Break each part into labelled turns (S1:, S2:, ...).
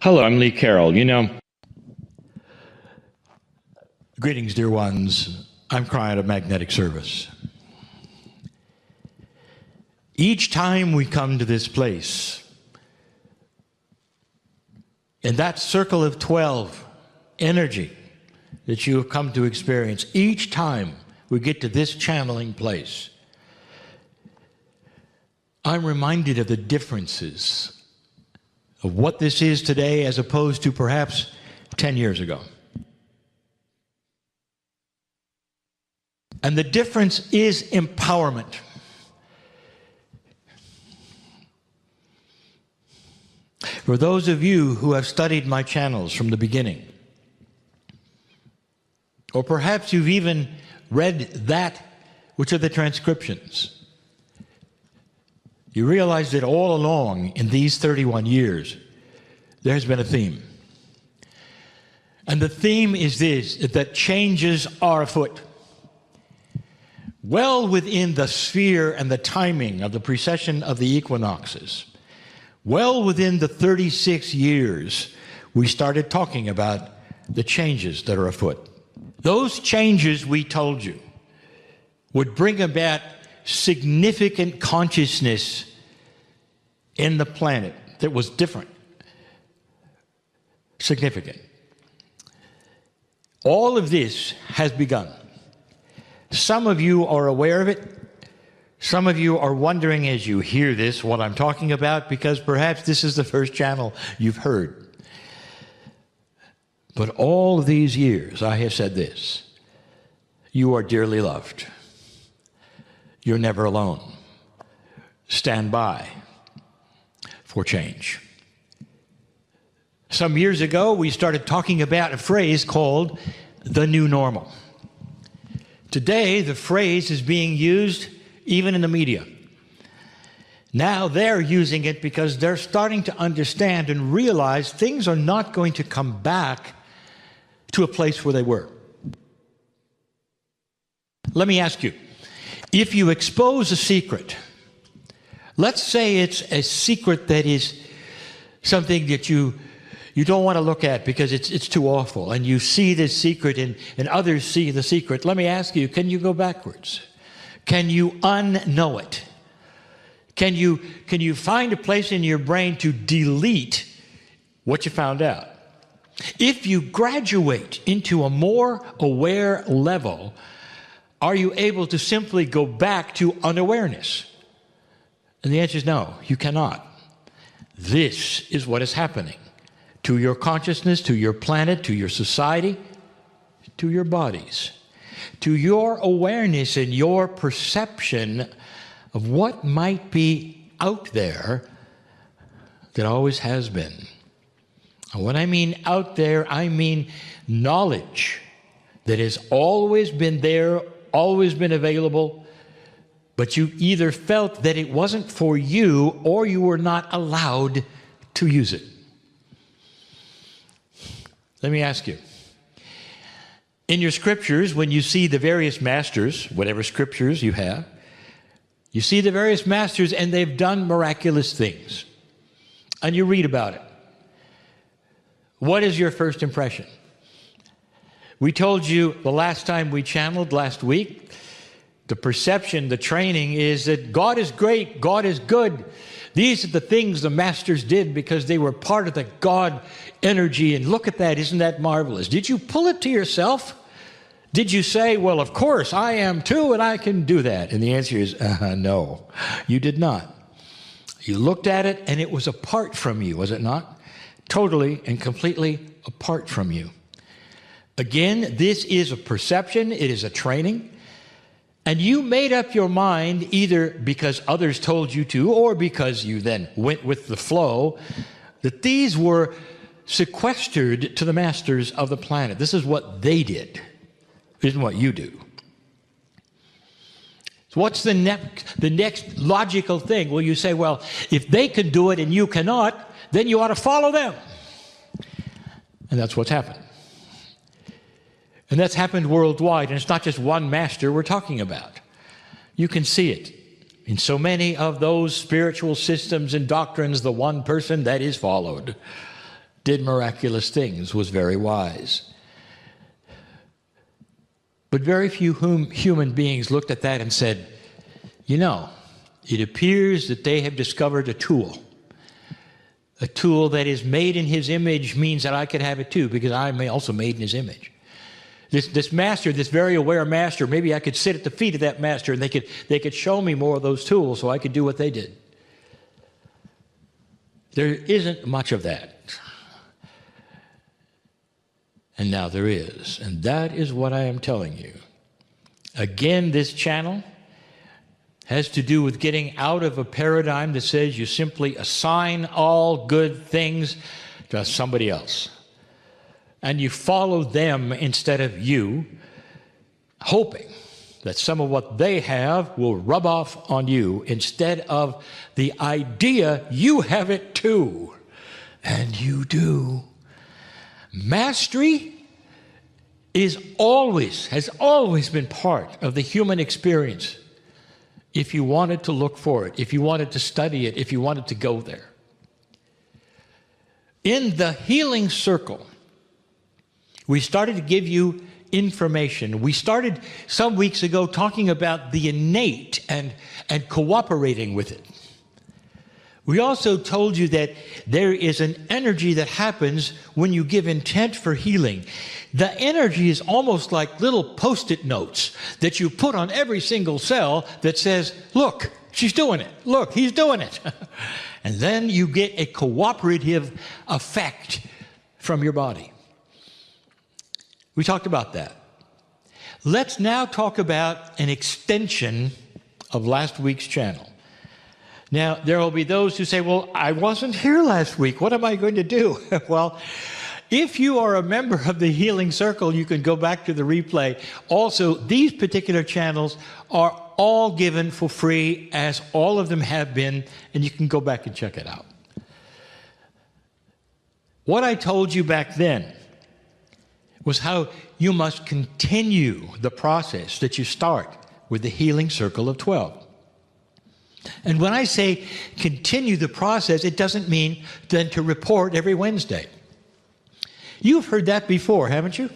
S1: Hello, I'm Lee Carroll.
S2: Greetings, dear ones. I'm Kryon of Magnetic Service. Each time we come to this place, in that circle of 12 energy that you have come to experience, each time we get to this channeling place, I'm reminded of the differences of what this is today as opposed to perhaps 10 years ago. And the difference is empowerment. For those of you who have studied my channels from the beginning, or perhaps you've even read that, which are the transcriptions, you realize that all along in these 31 years, there has been a theme. And the theme is this, that changes are afoot. Well within the sphere and the timing of the precession of the equinoxes, well within the 36 years, we started talking about the changes that are afoot. Those changes, we told you, would bring about significant consciousness in the planet that was different, significant. All of this has begun. Some of you are aware of it. Some of you are wondering as you hear this what I'm talking about, because perhaps this is the first channel you've heard. But all of these years I have said this: you are dearly loved. You're never alone. Stand by for change. Some years ago, we started talking about a phrase called the new normal. Today, the phrase is being used even in the media. Now they're using it because they're starting to understand and realize things are not going to come back to a place where they were. Let me ask you, if you expose a secret, let's say it's a secret that is something that you don't want to look at because it's too awful, and you see this secret and others see the secret. Let me ask you, can you go backwards? Can you unknow it? Can you find a place in your brain to delete what you found out? If you graduate into a more aware level, are you able to simply go back to unawareness? And the answer is no, you cannot. This is what is happening to your consciousness, to your planet, to your society, to your bodies, to your awareness and your perception of what might be out there that always has been. And when I mean out there, I mean knowledge that has always been there, always been available, but you either felt that it wasn't for you or you were not allowed to use it. Let me ask you, in your scriptures, when you see the various masters, whatever scriptures you have, you see the various masters and they've done miraculous things, and you read about it. What is your first impression? We told you the last time we channeled last week, the perception, the training is that God is great, God is good. These are the things the masters did because they were part of the God energy, and look at that, isn't that marvelous? Did you pull it to yourself? Did you say, well, of course, I am too, and I can do that? And the answer is, no, you did not. You looked at it, and it was apart from you, was it not? Totally and completely apart from you. Again, this is a perception, it is a training, and you made up your mind either because others told you to or because you then went with the flow, that these were sequestered to the masters of the planet. This is what they did. It isn't what you do. So what's the next logical thing? Well, you say, well, if they can do it and you cannot, then you ought to follow them. And that's what's happened. And that's happened worldwide, and it's not just one master we're talking about. You can see it in so many of those spiritual systems and doctrines, the one person that is followed. did miraculous things, was very wise. But very few human beings looked at that and said, you know, it appears that they have discovered a tool. A tool that is made in his image means that I could have it too, because I am also made in his image. This master, this very aware master, maybe I could sit at the feet of that master and they could show me more of those tools so I could do what they did. There isn't much of that. And now there is. And that is what I am telling you. Again, this channel has to do with getting out of a paradigm that says you simply assign all good things to somebody else. And you follow them instead of you, hoping that some of what they have will rub off on you instead of the idea you have it too. And you do. Mastery has always been part of the human experience. If you wanted to look for it, if you wanted to study it, if you wanted to go there. In the healing circle, we started to give you information. We started some weeks ago talking about the innate and cooperating with it. We also told you that there is an energy that happens when you give intent for healing. The energy is almost like little Post-it notes that you put on every single cell that says, look, she's doing it. Look, he's doing it. And then you get a cooperative effect from your body. We talked about that. Let's now talk about an extension of last week's channel. Now, there will be those who say, well, I wasn't here last week. What am I going to do? Well, if you are a member of the Healing Circle, you can go back to the replay. Also, these particular channels are all given for free, as all of them have been, and you can go back and check it out. What I told you back then was how you must continue the process that you start with the Healing Circle of 12. And when I say continue the process, it doesn't mean then to report every Wednesday. You've heard that before, haven't you?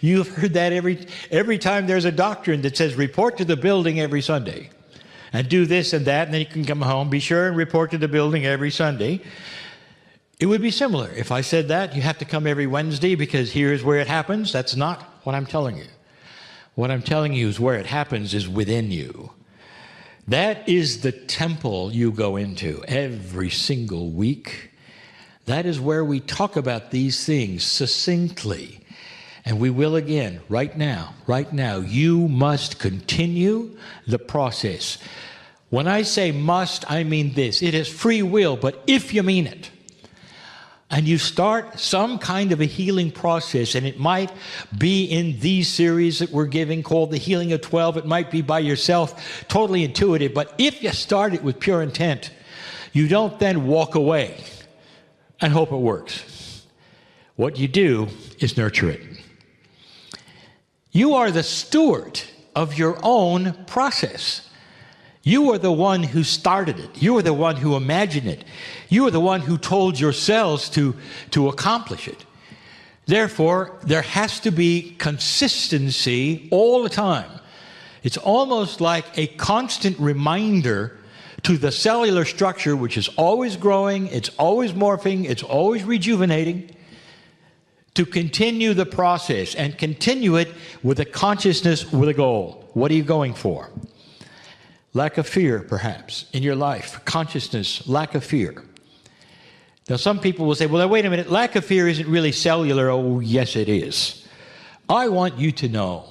S2: You've heard that every time there's a doctrine that says report to the building every Sunday and do this and that, and then you can come home. Be sure and report to the building every Sunday. It would be similar. If I said that, you have to come every Wednesday because here's where it happens. That's not what I'm telling you. What I'm telling you is where it happens is within you. That is the temple you go into every single week. That is where we talk about these things succinctly. And we will again, right now. You must continue the process. When I say must, I mean this. It is free will, but if you mean it, and you start some kind of a healing process, and it might be in these series that we're giving called the Healing of 12. It might be by yourself, totally intuitive. But if you start it with pure intent, you don't then walk away and hope it works. What you do is nurture it. You are the steward of your own process. You are the one who started it. You are the one who imagined it. You are the one who told yourselves to accomplish it. Therefore, there has to be consistency all the time. It's almost like a constant reminder to the cellular structure, which is always growing, it's always morphing, it's always rejuvenating, to continue the process and continue it with a consciousness, with a goal. What are you going for? Lack of fear, perhaps, in your life. Consciousness, lack of fear. Now, some people will say, well, wait a minute, lack of fear isn't really cellular. Oh, yes, it is. I want you to know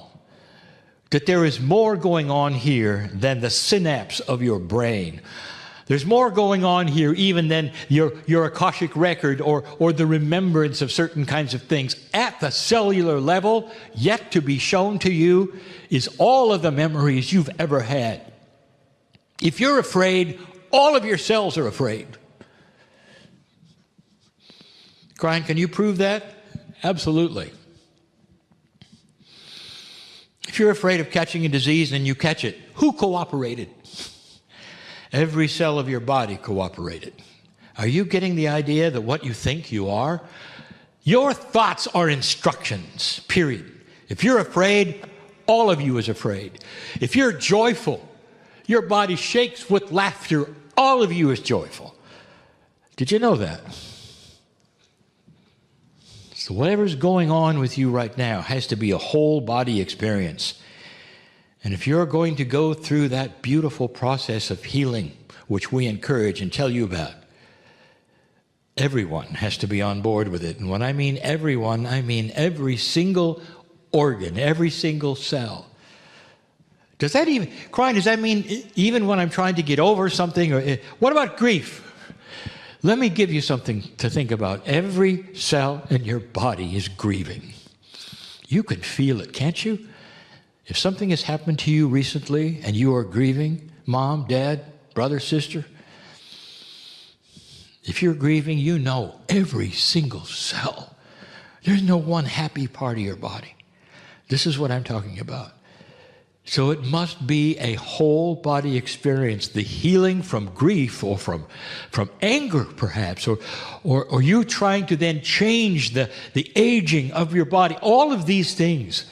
S2: that there is more going on here than the synapse of your brain. There's more going on here even than your Akashic record or the remembrance of certain kinds of things. At the cellular level, yet to be shown to you, is all of the memories you've ever had. If you're afraid, all of your cells are afraid. Kryon, can you prove that? Absolutely. If you're afraid of catching a disease and you catch it, who cooperated? Every cell of your body cooperated. Are you getting the idea that what you think you are? Your thoughts are instructions, period. If you're afraid, all of you is afraid. If you're joyful, your body shakes with laughter, all of you is joyful. Did you know that? So whatever's going on with you right now has to be a whole body experience. And if you're going to go through that beautiful process of healing, which we encourage and tell you about, everyone has to be on board with it. And when I mean everyone, I mean every single organ, every single cell. Does that even, Kryon, does that mean even when I'm trying to get over something? Or what about grief? Let me give you something to think about. Every cell in your body is grieving. You can feel it, can't you? If something has happened to you recently and you are grieving, mom, dad, brother, sister, if you're grieving, you know every single cell. There's no one happy part of your body. This is what I'm talking about. So it must be a whole body experience, the healing from grief or from anger perhaps, or you trying to then change the aging of your body. All of these things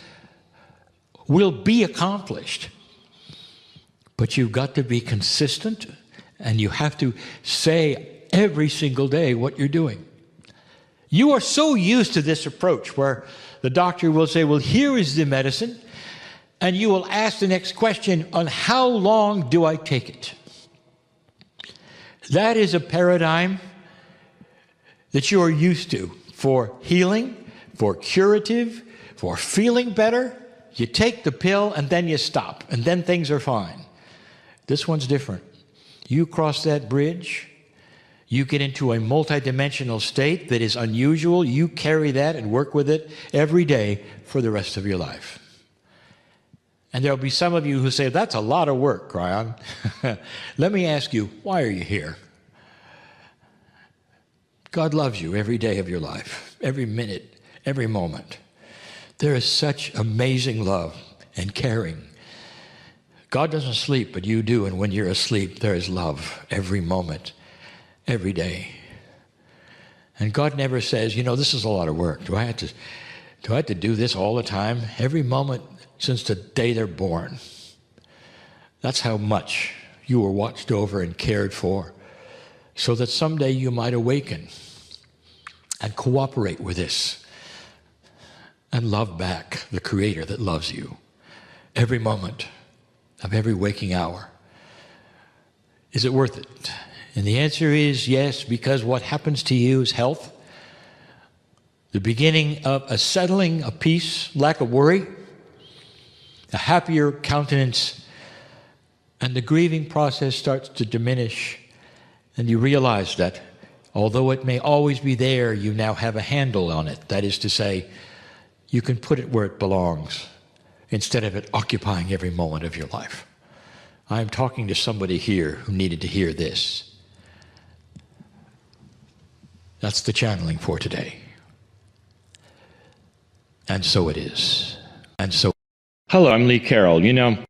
S2: will be accomplished. But you've got to be consistent, and you have to say every single day what you're doing. You are so used to this approach where the doctor will say, well, here is the medicine, and you will ask the next question on how long do I take it? That is a paradigm that you are used to for healing, for curative, for feeling better. You take the pill and then you stop, and then things are fine. This one's different. You cross that bridge, you get into a multidimensional state that is unusual. You carry that and work with it every day for the rest of your life. And there'll be some of you who say, that's a lot of work, Kryon. Let me ask you, why are you here? God loves you every day of your life, every minute, every moment. There is such amazing love and caring. God doesn't sleep, but you do, and when you're asleep, there is love every moment, every day. And God never says, you know, this is a lot of work. Do I have to do this all the time? Every moment since the day they're born. That's how much you were watched over and cared for, so that someday you might awaken and cooperate with this and love back the Creator that loves you every moment of every waking hour. Is it worth it? And the answer is yes, because what happens to you is health, the beginning of a settling, a peace, lack of worry, a happier countenance, and the grieving process starts to diminish, and you realize that although it may always be there, you now have a handle on it. That is to say, you can put it where it belongs instead of it occupying every moment of your life. I'm talking to somebody here who needed to hear this. That's the channeling for today. And so it is. And so. Hello, I'm Lee Carroll. You know,